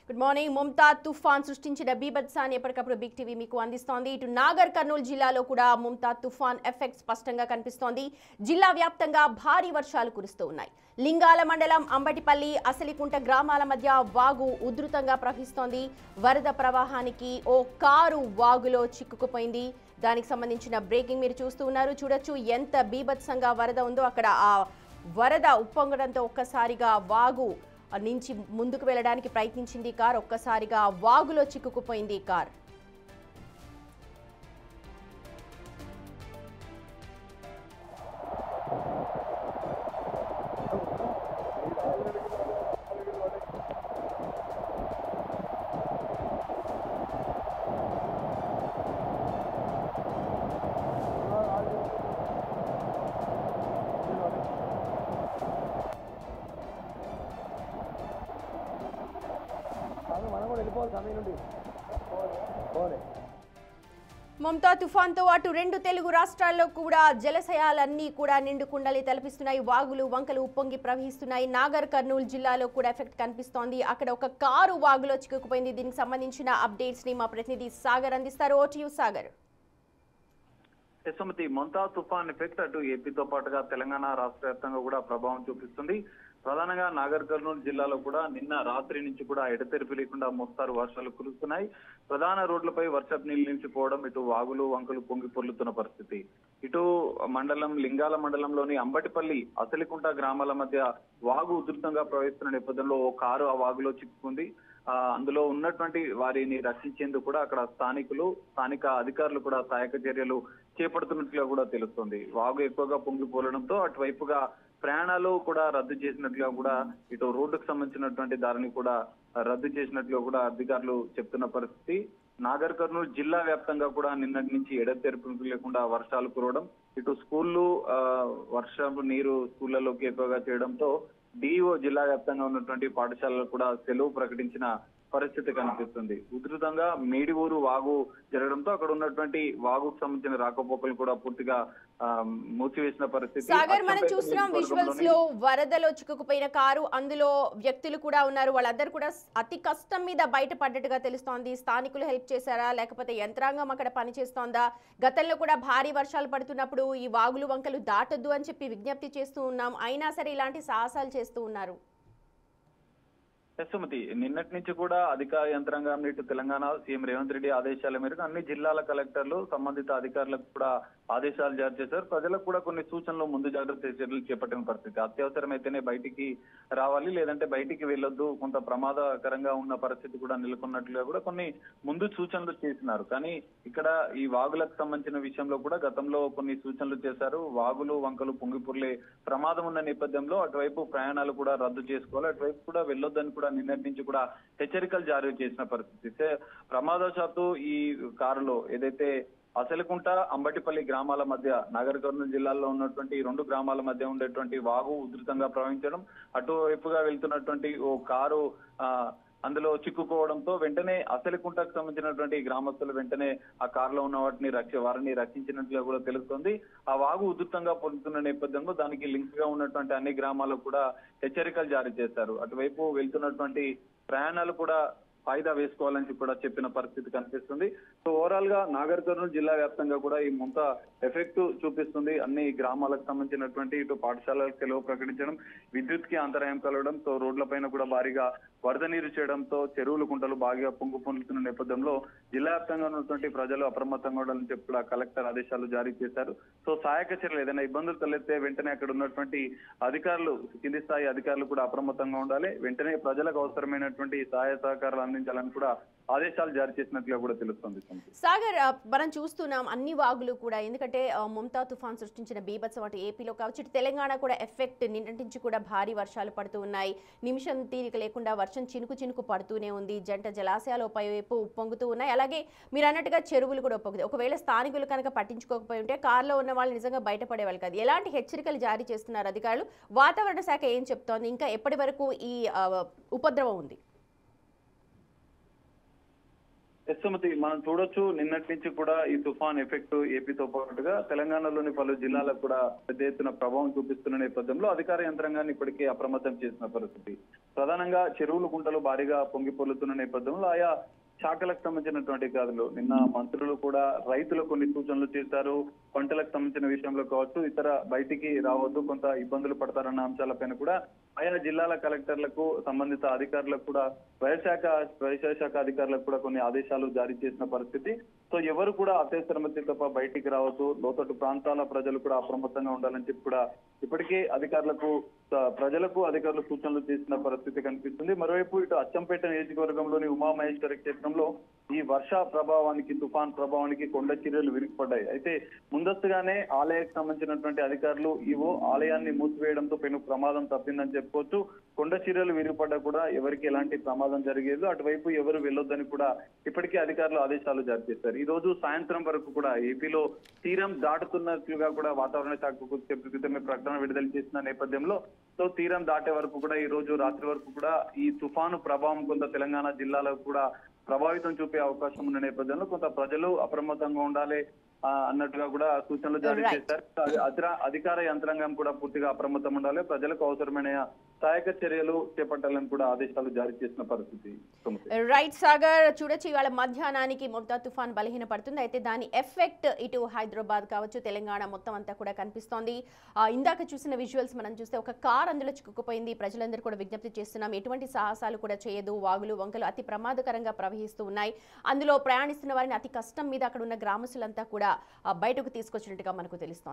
Good morning. Montha తుఫాన్ సృష్టించిన బీభత్సాన్ని ఎప్పటికప్పుడు బిగ్ టీవీ మీకు అందిస్తోంది. ఇటు నాగర్ కర్నూలు జిల్లాలో కూడా ముంతా తుఫాన్ ఎఫెక్ట్ స్పష్టంగా కనిపిస్తోంది. జిల్లా వ్యాప్తంగా భారీ వర్షాలు కురుస్తూ ఉన్నాయి. లింగాల మండలం అంబటిపల్లి, అసలికుంట గ్రామాల మధ్య వాగు ఉధృతంగా ప్రవహిస్తోంది. వరద ప్రవాహానికి ఓ కారు వాగులో చిక్కుకుపోయింది. దానికి సంబంధించిన బ్రేకింగ్ మీరు చూస్తూ ఉన్నారు. చూడొచ్చు ఎంత బీభత్సంగా వరద ఉందో. అక్కడ ఆ వరద ఉప్పొంగడంతో ఒక్కసారిగా వాగు నుంచి ముందుకు వెళ్ళడానికి ప్రయత్నించింది కార్. ఒక్కసారిగా వాగులో చిక్కుకుపోయింది కార్. ముంతా తుఫాన్తో అటు రెండు తెలుగు రాష్ట్రాల్లో కూడా జలశయాలన్నీ కూడా నిండు కుండలి తలపిస్తున్నాయి. వాగులు వంకలు ఉప్పొంగి ప్రవహిస్తున్నాయి. నాగర్ కర్నూలు జిల్లాలో కూడా ఎఫెక్ట్ కనిపిస్తోంది. అక్కడ ఒక కారు వాగులో చిక్కుకుపోయింది. దీనికి సంబంధించిన అప్డేట్స్ ని మా ప్రతినిధి సాగర్ అందిస్తారు. ఓ టు యు సాగర్. యశోమతి, ముంతా తుఫాన్ ఎఫెక్ట్ అటు ఏపీతో పాటుగా తెలంగాణ రాష్ట్ర వ్యాప్తంగా కూడా ప్రభావం చూపిస్తుంది. ప్రధానంగా నాగర్ కర్నూలు జిల్లాలో కూడా నిన్న రాత్రి నుంచి కూడా ఎడతెరిపి లేకుండా మోస్తారు వర్షాలు కురుస్తున్నాయి. ప్రధాన రోడ్లపై వర్షపు నీళ్లు నిలిచిపోవడం, ఇటు వాగులు వంకలు పొంగి పొర్లుతున్న పరిస్థితి. ఇటు లింగాల మండలంలోని అంబటిపల్లి, అసలికుంట గ్రామాల మధ్య వాగు ఉధృతంగా ప్రవహిస్తున్న నేపథ్యంలో ఓ కారు ఆ వాగులో చిక్కుకుంది. అందులో ఉన్నటువంటి వారిని రక్షించేందుకు కూడా అక్కడ స్థానిక అధికారులు కూడా సహాయక చర్యలు చేపడుతున్నట్లుగా కూడా తెలుస్తుంది. వాగు ఎక్కువగా పొంగిపోలడంతో అటువైపుగా ప్రయాణాలు కూడా రద్దు చేసినట్లుగా కూడా, ఇటు రోడ్డుకు సంబంధించినటువంటి దారిని కూడా రద్దు చేసినట్లుగా కూడా అధికారులు చెప్తున్న పరిస్థితి. నాగర్ కర్నూలు జిల్లా వ్యాప్తంగా కూడా నిన్నటి నుంచి ఎడతెరిపి లేకుండా వర్షాలు కురవడం, ఇటు స్కూళ్లు వర్షపు నీరు స్కూళ్లలోకి ఎక్కువగా చేయడంతో డిఓ జిల్లా వ్యాప్తంగా ఉన్నటువంటి పాఠశాలలు కూడా సెలవు ప్రకటించిన పరిస్థితి కనిపిస్తుంది. ఉధృతంగా మేడిఊరు వాగు జరగడంతో అక్కడ ఉన్నటువంటి వాగుకు సంబంధించిన రాకపోకలు కూడా పూర్తిగా మూసివేసిన పరిస్థితి. సాగర్, మనం చూస్తున్నాం విజువల్స్ లో వరదలో చిక్కుకుపోయిన కారు, అందులో వ్యక్తులు కూడా ఉన్నారు. వాళ్ళందరూ కూడా అతి కష్టం మీద బయటపడ్డట్టుగా తెలుస్తోంది. స్థానికులు హెల్ప్ చేశారా, లేకపోతే యంత్రాంగం అక్కడ పనిచేస్తోందా? గతంలో కూడా భారీ వర్షాలు పడుతున్నప్పుడు ఈ వాగులు వంకలు దాటొద్దు అని చెప్పి విజ్ఞప్తి చేస్తూ ఉన్నాం. అయినా సరే ఇలాంటి సాహసాలు చేస్తూ ఉన్నారు. యశోమతి, నిన్నటి నుంచి కూడా అధికార యంత్రాంగం ఇటు తెలంగాణ సీఎం రేవంత్ రెడ్డి ఆదేశాల మేరకు అన్ని జిల్లాల కలెక్టర్లు సంబంధిత అధికారులకు కూడా ఆదేశాలు జారీ చేశారు. ప్రజలకు కూడా కొన్ని సూచనలు, ముందు జాగ్రత్త చర్యలు చేపట్టిన పరిస్థితి. అత్యవసరమైతేనే బయటికి రావాలి, లేదంటే బయటికి వెళ్ళొద్దు, కొంత ప్రమాదకరంగా ఉన్న పరిస్థితి కూడా నెలకొన్నట్లుగా కూడా కొన్ని ముందు సూచనలు చేసినారు. కానీ ఇక్కడ ఈ వాగులకు సంబంధించిన విషయంలో కూడా గతంలో కొన్ని సూచనలు చేశారు. వాగులు వంకలు పొంగిపొర్లే ప్రమాదం ఉన్న నేపథ్యంలో అటువైపు ప్రయాణాలు కూడా రద్దు చేసుకోవాలి, అటువైపు కూడా వెళ్ళొద్దని కూడా నిన్నటి నుంచి కూడా హెచ్చరికలు జారీ చేసిన పరిస్థితి. ప్రమాదవశాత్తు ఈ కారులో ఏదైతే అసలికుంట, అంబటిపల్లి గ్రామాల మధ్య, నాగర్ కర్నూలు జిల్లాలో ఉన్నటువంటి రెండు గ్రామాల మధ్య ఉండేటువంటి వాగు ఉధృతంగా ప్రవహించడం, అటువైపుగా వెళ్తున్నటువంటి ఓ కారు అందులో చిక్కుకోవడంతో వెంటనే అసలికుంటకు సంబంధించినటువంటి గ్రామస్తులు వెంటనే ఆ కారులో ఉన్న వారిని రక్షించినట్లుగా కూడా తెలుస్తుంది. ఆ వాగు ఉధృతంగా పొందుతున్న నేపథ్యంలో దానికి లింక్ గా ఉన్నటువంటి అన్ని గ్రామాలకు కూడా హెచ్చరికలు జారీ చేశారు. అటువైపు వెళ్తున్నటువంటి ప్రయాణాలు కూడా వాయిదా వేసుకోవాలని కూడా చెప్పిన పరిస్థితి కనిపిస్తుంది. సో ఓవరాల్ గా నాగర్ కర్నూలు జిల్లా వ్యాప్తంగా కూడా ఈ ముంతా ఎఫెక్ట్ చూపిస్తుంది. అన్ని గ్రామాలకు సంబంధించినటువంటి ఇటు పాఠశాలలకు సెలవు ప్రకటించడం, విద్యుత్ కి అంతరాయం కలగడం, సో రోడ్ల పైన కూడా భారీగా వరద నీరు చేయడంతో చెరువులు కుంటలు బాగా పొంగుతున్న నేపథ్యంలో జిల్లా వ్యాప్తంగా ఉన్నటువంటి ప్రజలు అప్రమత్తంగా ఉండాలని చెప్పి కూడా కలెక్టర్ ఆదేశాలు జారీ చేశారు. సో సహాయక చర్యలు ఏదైనా ఇబ్బందులు తలెత్తే వెంటనే అక్కడ ఉన్నటువంటి అధికారులు, కింది స్థాయి అధికారులు కూడా అప్రమత్తంగా ఉండాలి. వెంటనే ప్రజలకు అవసరమైనటువంటి సహాయ సహకారాలు అందించాలని కూడా ఆదేశాలు జారీ చేసినట్లుగా కూడా తెలుస్తుంది. సాగర్, మనం చూస్తున్నాం అన్ని వాగులు కూడా, ఎందుకంటే ముంతా తుఫాన్ సృష్టించిన బీభత్సం అటు ఏపీలో కావచ్చు, ఇటు తెలంగాణ కూడా ఎఫెక్ట్. నిన్నటి నుంచి కూడా భారీ వర్షాలు పడుతూ ఉన్నాయి. నిమిషం తీరిక లేకుండా వర్షం చినుకు పడుతూనే ఉంది. జంట జలాశయాలు పైవైపు ఉప్పొంగుతూ ఉన్నాయి. అలాగే మీరు అన్నట్టుగా చెరువులు కూడా ఉప్పొంగుతాయి. ఒకవేళ స్థానికులు కనుక పట్టించుకోకపోయి ఉంటే కారులో ఉన్న వాళ్ళు నిజంగా బయటపడేవాళ్ళు కాదు. ఎలాంటి హెచ్చరికలు జారీ చేస్తున్నారు అధికారులు? వాతావరణ శాఖ ఏం చెప్తోంది? ఇంకా ఎప్పటి వరకు ఈ ఉపద్రవం ఉంది? సుమతి, మనం చూడొచ్చు నిన్నటి నుంచి కూడా ఈ తుఫాన్ ఎఫెక్ట్ ఏపీతో పాటుగా తెలంగాణలోని పలు జిల్లాలకు కూడా పెద్ద ఎత్తున ప్రభావం చూపిస్తున్న నేపథ్యంలో అధికార యంత్రాంగాన్ని ఇప్పటికే అప్రమత్తం చేసిన పరిస్థితి. ప్రధానంగా చెరువులు కుంటలు భారీగా పొంగి పొల్లుతున్న నేపథ్యంలో ఆయా శాఖలకు సంబంధించినటువంటి అధికారులు నిన్న మంత్రులు కూడా రైతులకు కొన్ని సూచనలు చేశారు. పంటలకు సంబంధించిన విషయంలో కావచ్చు, ఇతర బయటికి రావద్దు, కొంత ఇబ్బందులు పడతారన్న అంశాలపైన కూడా ఆయా జిల్లాల కలెక్టర్లకు సంబంధిత అధికారులకు కూడా వ్యవసాయ శాఖ అధికారులకు కూడా కొన్ని ఆదేశాలు జారీ చేసిన పరిస్థితి. సో ఎవరు కూడా అత్యవసరమైతే తప్ప బయటికి రావద్దు, లోతట్టు ప్రాంతాల ప్రజలు కూడా అప్రమత్తంగా ఉండాలని చెప్పి కూడా ఇప్పటికే ప్రజలకు అధికారులు సూచనలు చేసిన పరిస్థితి కనిపిస్తుంది. మరోవైపు ఇటు అచ్చంపేట నియోజకవర్గంలోని ఉమామహేశ్వర క్షేత్రంలో ఈ వర్ష ప్రభావానికి, తుఫాన్ ప్రభావానికి కొండ చర్యలు విరిగిపడ్డాయి. అయితే ముందస్తుగానే ఆలయానికి సంబంధించినటువంటి అధికారులు ఈవో ఆలయాన్ని మూసివేయడంతో పెను ప్రమాదం తప్పిందని చెప్పుకోవచ్చు. కొండ చర్యలు విరిగిపడ్డా కూడా ఎవరికి ఎలాంటి ప్రమాదం జరిగేది, అటువైపు ఎవరు వెళ్ళొద్దని కూడా ఇప్పటికే అధికారులు ఆదేశాలు జారీ చేశారు. ఈ రోజు సాయంత్రం వరకు కూడా ఏపీలో తీరం దాటుతున్నట్లుగా కూడా వాతావరణ శాఖకు క్రితమే ప్రకటన విడుదల చేసిన నేపథ్యంలో సో తీరం దాటే వరకు కూడా ఈ రోజు రాత్రి వరకు కూడా ఈ తుఫాను ప్రభావం కొంత తెలంగాణ జిల్లాలకు కూడా ప్రభావితం చూపే అవకాశం ఉన్న నేపథ్యంలో కొంత ప్రజలు అప్రమత్తంగా ఉండాలి అన్నట్టుగా కూడా సూచనలు జారీ చేశారు. అధికార యంత్రాంగం కూడా పూర్తిగా అప్రమత్తం ఉండాలి, ప్రజలకు అవసరమైన సహాయక చర్యలు చేపట్టాలని కూడా ఆదేశాలు జారీ చేసిన పరిస్థితి. రైట్ సాగర్, చూడొచ్చు ఇవాళ మధ్యాహ్నానికి మొత్తం తుఫాన్ బలహీనపడుతుంది. అయితే దాని ఎఫెక్ట్ ఇటు హైదరాబాద్ కావచ్చు, తెలంగాణ మొత్తం అంతా కూడా కనిపిస్తోంది. ఇందాక చూసిన విజువల్స్ మనం చూస్తే ఒక కార్ అందులో చిక్కుకుపోయింది. ప్రజలందరూ కూడా విజ్ఞప్తి చేస్తున్నాం, ఎటువంటి సాహసాలు కూడా చేయదు, వాగులు వంకలు అతి ప్రమాదకరంగా ప్రవహిస్తూ ఉన్నాయి. అందులో ప్రయాణిస్తున్న వారిని అతి కష్టం మీద అక్కడ ఉన్న గ్రామస్తులంతా కూడా బయటకు తీసుకొచ్చినట్టుగా మనకు తెలుస్తోంది.